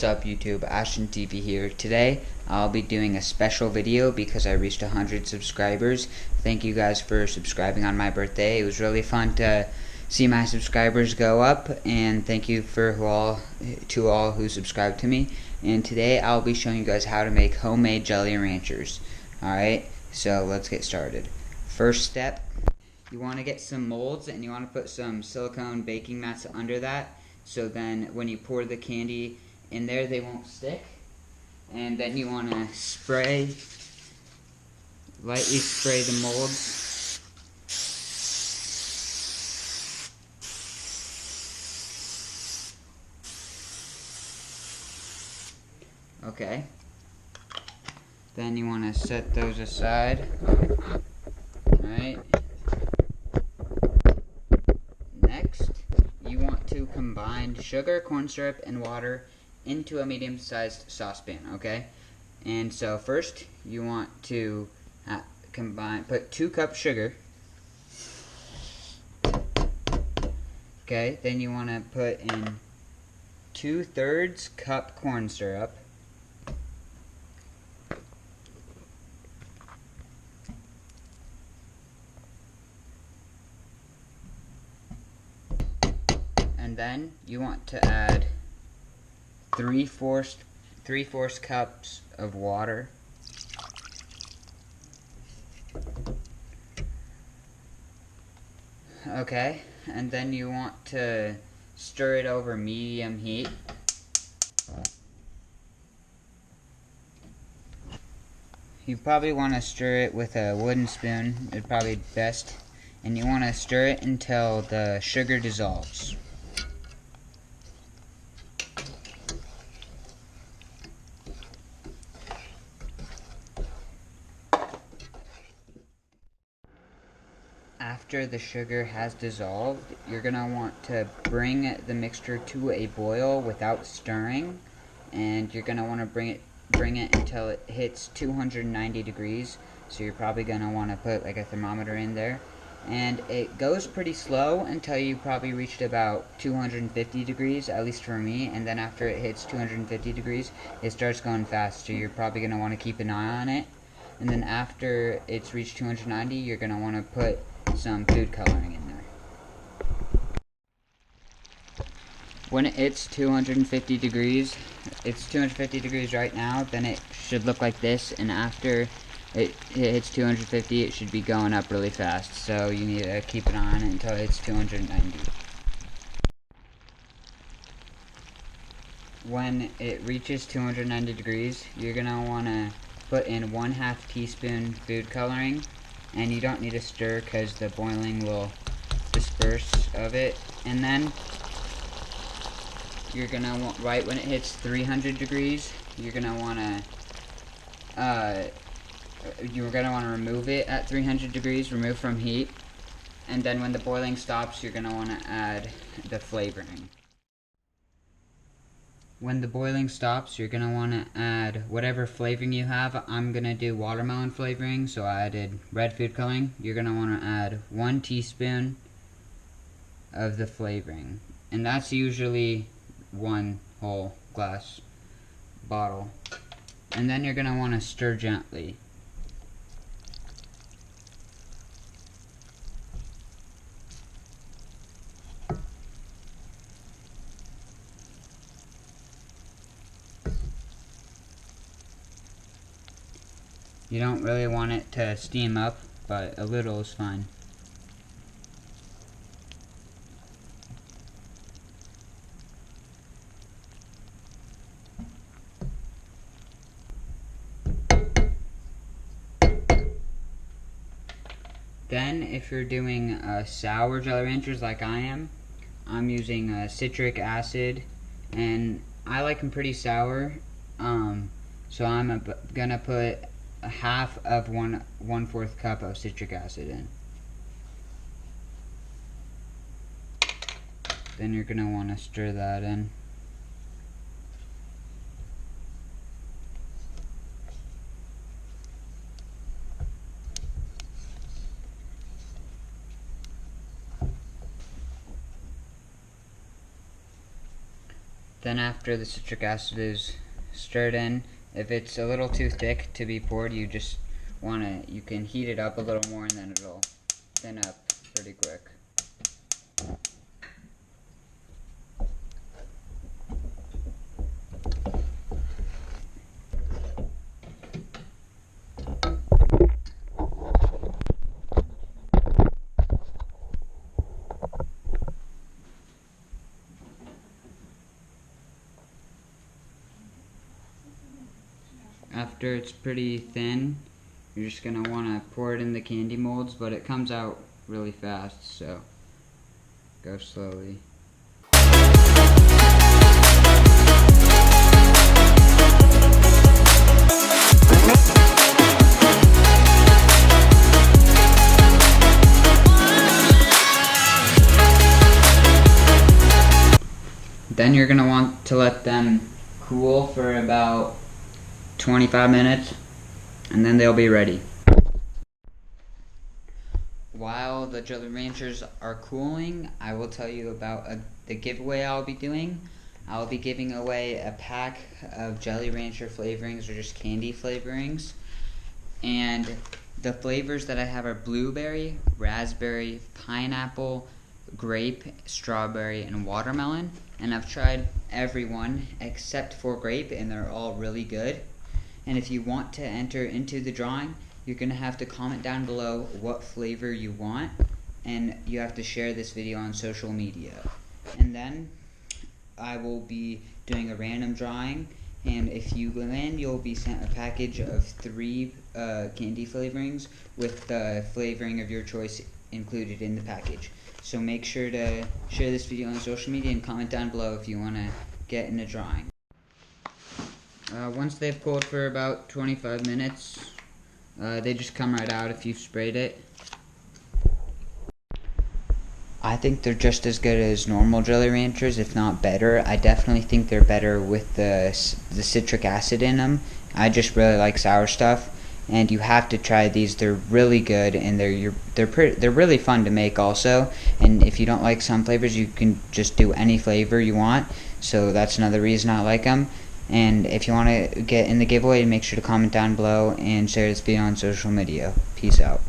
What's up YouTube, Ashton TV here. Today I'll be doing a special video because I reached 100 subscribers. Thank you guys for subscribing on my birthday. It was really fun to see my subscribers go up, and thank you to all who subscribed to me. And today I'll be showing you guys how to make homemade Jolly Ranchers. Alright, so let's get started. First step, you want to get some molds and you want to put some silicone baking mats under that, so then when you pour the candy in there they won't stick. And then you want to lightly spray the molds. Okay, then you want to set those aside. Alright, next you want to combine sugar, corn syrup, and water into a medium-sized saucepan, okay? And so first you want to put 2 cups sugar. Okay, then you want to put in 2/3 cup corn syrup. And then you want to add 3/4 cups of water. Okay, and then you want to stir it over medium heat. You probably want to stir it with a wooden spoon, it's probably best. And you want to stir it until the sugar dissolves. After the sugar has dissolved, you're going to want to bring the mixture to a boil without stirring, and you're going to want to bring it until it hits 290 degrees. So you're probably going to want to put like a thermometer in there, and it goes pretty slow until you probably reached about 250 degrees, at least for me. And then after it hits 250 degrees, it starts going fast, so you're probably going to want to keep an eye on it. And then after it's reached 290, you're going to want to put some food coloring in there. When it's 250 degrees, it's 250 degrees right now, then it should look like this, and after it hits 250, it should be going up really fast, so you need to keep an eye on it until it's 290. When it reaches 290 degrees, you're going to want to put in 1/2 teaspoon food coloring, and you don't need to stir because the boiling will disperse of it. And then you're going to want, right when it hits 300 degrees, you're going to want to remove it at 300 degrees, remove from heat. And then when the boiling stops, you're going to want to add the flavoring. When the boiling stops, you're going to want to add whatever flavoring you have. I'm going to do watermelon flavoring, so I added red food coloring. You're going to want to add 1 teaspoon of the flavoring, and that's usually 1 whole glass bottle. And then you're going to want to stir gently. You don't really want it to steam up, but a little is fine. Then, if you're doing sour Jolly Ranchers like I am, I'm using citric acid, and I like them pretty sour, so I'm gonna put 1/2 of 1/4 cup of citric acid in. Then you're gonna want to stir that in. Then after the citric acid is stirred in, if it's a little too thick to be poured, you can heat it up a little more and then it'll thin up pretty quick. After it's pretty thin, you're just going to want to pour it in the candy molds, but it comes out really fast, so go slowly. Then you're going to want to let them cool for about 25 minutes, and then they'll be ready. While the Jelly Ranchers are cooling, I will tell you about the giveaway I'll be doing. I'll be giving away a pack of Jelly Rancher flavorings, or just candy flavorings. And the flavors that I have are blueberry, raspberry, pineapple, grape, strawberry, and watermelon. And I've tried every one except for grape, and they're all really good. And if you want to enter into the drawing, you're going to have to comment down below what flavor you want, and you have to share this video on social media. And then I will be doing a random drawing, and if you win, you'll be sent a package of 3 candy flavorings with the flavoring of your choice included in the package. So make sure to share this video on social media and comment down below if you want to get in a drawing. Once they've cooled for about 25 minutes, they just come right out if you've sprayed it. I think they're just as good as normal Jelly Ranchers, if not better. I definitely think they're better with the citric acid in them. I just really like sour stuff, and you have to try these. They're really good, and they're really fun to make also. And if you don't like some flavors, you can just do any flavor you want. So that's another reason I like them. And if you want to get in the giveaway, make sure to comment down below and share this video on social media. Peace out.